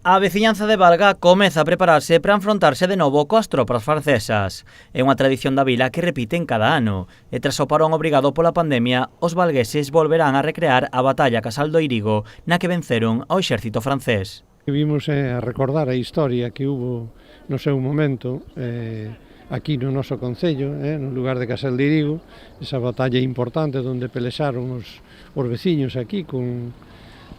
A veciñanza de Valga comeza a prepararse para enfrontarse de novo coas tropas francesas. É unha tradición da vila que repiten cada ano, e tras o parón obrigado pola pandemia, os valgueses volverán a recrear a batalla casal do Irigo na que venceron ao exército francés. Vimos a recordar a historia que hubo no seu momento aquí no noso concello, no lugar de Casal de Irigo, esa batalla importante onde pelexaron os veciños aquí con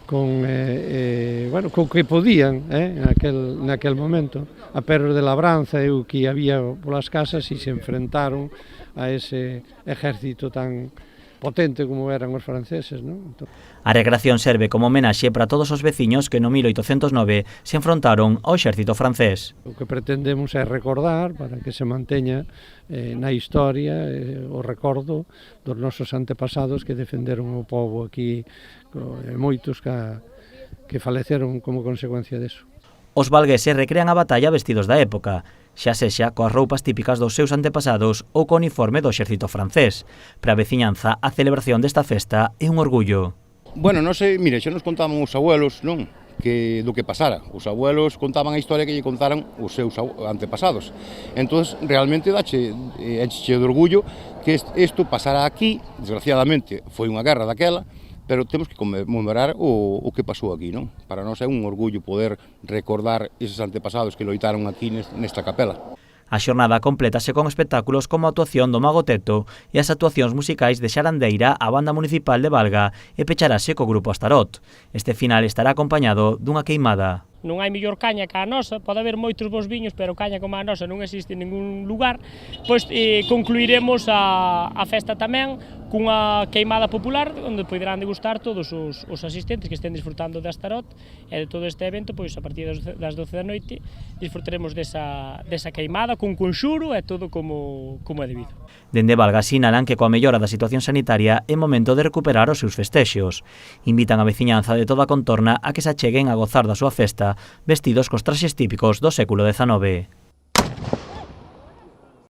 que podían naquel momento, a perros de labranza e o que había polas casas e se enfrentaron a ese exército tan potente como eran os franceses, non? A recreación serve como homenaxe para todos os veciños que no 1809 se enfrontaron ao exército francés. O que pretendemos é recordar para que se manteña na historia o recordo dos nosos antepasados que defenderon o pobo aquí, moitos que faleceron como consecuencia deso. Os valgueses recrean a batalla vestidos da época, xa sexa coas roupas típicas dos seus antepasados ou co uniforme do exército francés. Para a veciñanza, a celebración desta festa é un orgullo. Bueno, non sei, mire, xa nos contaban os abuelos, non? Do que pasara. Os abuelos contaban a historia que lle contaran os seus antepasados. Entón, realmente enche de orgullo que isto pasara aquí. Desgraciadamente, foi unha guerra daquela, pero temos que conmemorar o que pasou aquí, non? Para nós é un orgullo poder recordar eses antepasados que loitaron aquí nesta capela. A xornada complétase con espectáculos como a actuación do Mago Teto e as actuacións musicais de Xarandeira, a Banda Municipal de Valga, e pecharase co grupo Astarot. Este final estará acompañado dunha queimada. Non hai mellor caña que a nosa, pode haber moitos bons viños, pero caña como a nosa non existe en ningún lugar. Pois concluiremos a festa tamén cunha queimada popular onde poderán degustar todos os asistentes que estén disfrutando de Astarot e de todo este evento, pois a partir das 12 da noite disfrutaremos desa queimada con conxuro e todo como é debido. Dende Valga sinalan que coa mellora da situación sanitaria é momento de recuperar os seus festexos. Invitan a veciñanza de toda a contorna a que se acheguen a gozar da súa festa vestidos cos traxes típicos do século XIX.